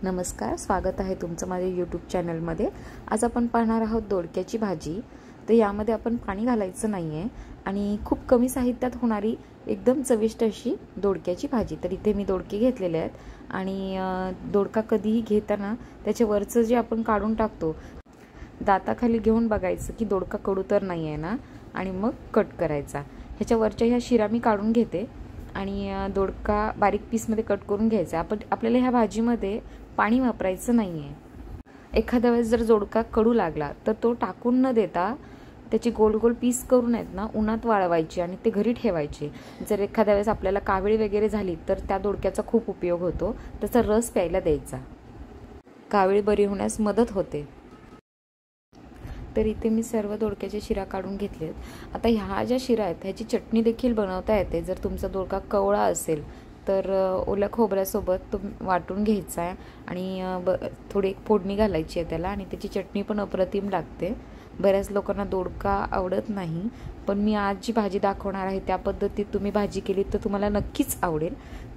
नमस्कार, स्वागत आहे तुमचं माझ्या यूट्यूब चॅनलमध्ये। आज आपण पाहणार आहोत दोडक्याची भाजी। तर यामध्ये आपण पाणी घालायचं नाहीये आणि खूप कमी साहित्यात होणारी एकदम चविष्ट अशी दोडक्याची भाजी। तर इथे मी दोडके घेतलेले आहेत आणि दोडका कधीही घेताना त्याच्या वरचं जे आपण काढून टाकतो, दाताखाली घेऊन बघायचं की दोडका कडू तर नाही आहे ना, आणि मग कट करायचा। ह्याच्या वरच्या ह्या शिरा मी काढून घेते आणि दोडका बारीक पीसमध्ये कट करून घ्यायचा। आपल्याला ह्या भाजीमध्ये पाणी वापरायचं नाहीये। एखाद्या वेळेस जर दोडका कडू लागला तर तो टाकून न देता त्याचे गोल गोल पीस करून आहेत ना उन्हात वाळवायचे आणि ते घरी ठेवायचे। जर एखाद्या वेळेस आपल्याला कावळी वगैरे झाली तर त्या दोडक्याचा खूप उपयोग होतो, त्याचा रस प्यायला द्यायचा, कावळी बरी होण्यास मदत होते। तर इथे मी सर्व दोडक्याचे शिरा काढून घेतलेत। आता ह्या ज्या शिरा आहेत ह्याची चटणी देखील बनवता येते। जर तुमचा दोडका कवळा असेल तर ओल्या खोबऱ्यासोबत तो वाटून घ्यायचा आहे आणि थोडी एक फोडणी घालायची आहे त्याला, आणि त्याची चटणी पण अप्रतिम लागते। बऱ्याच लोकांना दोडका आवडत नाही, पण मी आज जी भाजी दाखवणार आहे त्या पद्धतीत तुम्ही भाजी केली तर तुम्हाला नक्कीच आवडेल।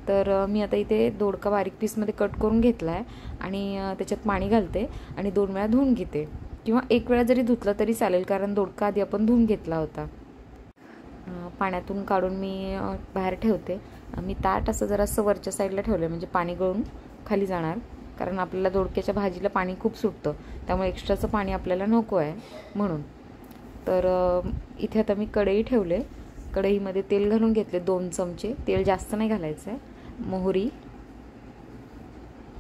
तर मी आता इथे दोडका बारीक पीसमध्ये कट करून घेतला आहे आणि त्याच्यात पाणी घालते आणि 2 वेळा धुवून घेते, किंवा 1 वेळा जरी धुतलं तरी चालेल, कारण दोडका आधी आपण धुवून घेतला होता। पाण्यातून काढून मी बाहेर ठेवते। मी ताट असं जरासं वरच्या साईडला ठेवलं म्हणजे पाणी गळून खाली जाणार, कारण आपल्याला दोडक्याच्या भाजीला पाणी खूप सुटतं, त्यामुळे एक्स्ट्राचं पाणी आपल्याला नको आहे म्हणून। तर इथे आता मी कढई ठेवले, कढईमध्ये तेल घालून घेतले 2 चमचे। तेल जास्त नाही घालायचं आहे। मोहरी,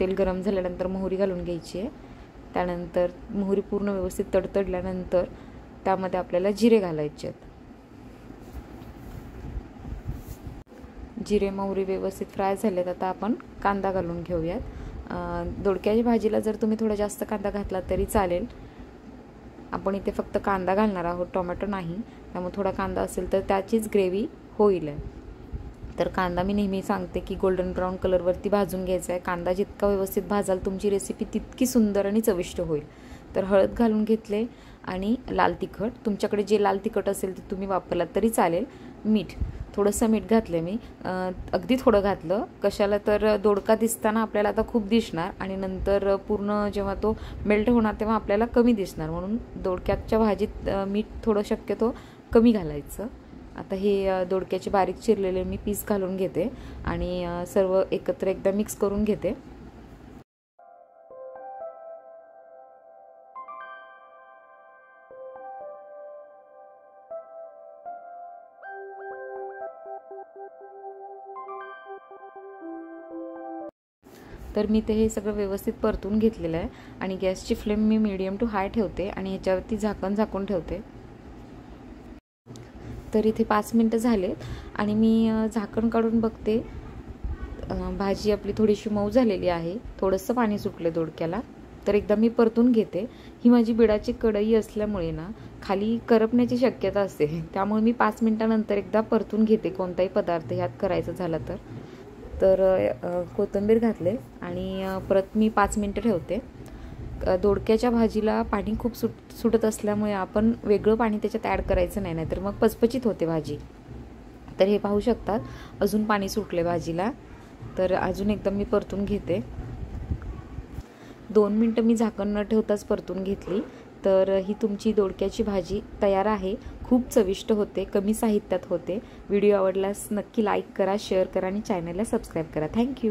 तेल गरम झाल्यानंतर मोहरी घालून घ्यायची आहे। त्यानंतर मोहरी पूर्ण व्यवस्थित तडतडल्यानंतर त्यामध्ये आपल्याला जिरे घालायचे आहेत। जिरे मोहरी व्यवस्थित फ्राय झालेत, आता आपण कांदा घालून घेऊयात। दोडक्याच्या भाजीला जर तुम्ही थोडा जास्त कांदा घातला तरी चालेल, आपण इथे फक्त कांदा घालणार आहोत, टोमॅटो नाही, त्यामुळे थोडा कांदा असेल तर त्याचीच ग्रेव्ही होईल। तर कांदा मी नेहमी सांगते की गोल्डन ब्राऊन कलरवरती भाजून घ्यायचा आहे। कांदा जितका व्यवस्थित भाजाल तुमची रेसिपी तितकी सुंदर आणि चविष्ट होईल। तर हळद घालून घेतले आणि लाल तिखट, तुमच्याकडे जे लाल तिखट असेल ते तुम्ही वापरलात तरी चालेल। मीठ, थोडंसं मीठ घातलं मी, अगदी थोडं घातलं। कशाला तर दोडका दिसताना आपल्याला आता खूप दिसणार आणि नंतर पूर्ण जेव्हा तो मेल्ट होणार तेव्हा आपल्याला कमी दिसणार, म्हणून दोडक्याच्या भाजीत मीठ थोडं शक्यतो कमी घालायचं। आता हे दोडक्याचे बारीक चिरलेले मी पीस घालून घेते आणि सर्व एकत्र एकदा मिक्स करून घेते। तर मी ते हे सगळं व्यवस्थित परतून घेतलेलं आहे आणि गॅसची फ्लेम मी मीडियम टू हाय ठेवते आणि ह्याच्यावरती झाकून ठेवते। तर इथे 5 मिनिटं झालेत आणि मी झाकण काढून बघते, भाजी आपली थोडीशी मऊ झालेली आहे, थोडंसं पाणी सुटलं दोडक्याला। तर एकदा मी परतून घेते। ही माझी बिडाची कढई असल्यामुळे ना खाली करपण्याची शक्यता असते, त्यामुळे मी 5 मिनिटानंतर एकदा परतून घेते कोणताही पदार्थ ह्यात करायचा झाला तर। कोथिंबीर घातले आणि परत मी 5 मिनिटं ठेवते। दोडक्याच्या भाजीला पाणी खूप सुटत असल्यामुळे आपण वेगळं पाणी त्याच्यात ॲड करायचं नाही, नाहीतर मग पचपचित होते भाजी। तर हे पाहू शकतात अजून पाणी सुटले भाजीला। तर अजून एकदम मी परतून घेते। 2 मिनिटं मी झाकण न ठेवताच परतून घेतली। तर ही तुमची दोडक्याची भाजी तयार आहे। खूप चविष्ट होते, कमी साहित्यात होते। व्हिडिओ आवडल्यास नक्की लाईक करा, शेअर करा आणि चॅनलला सबस्क्राईब करा। थँक्यू।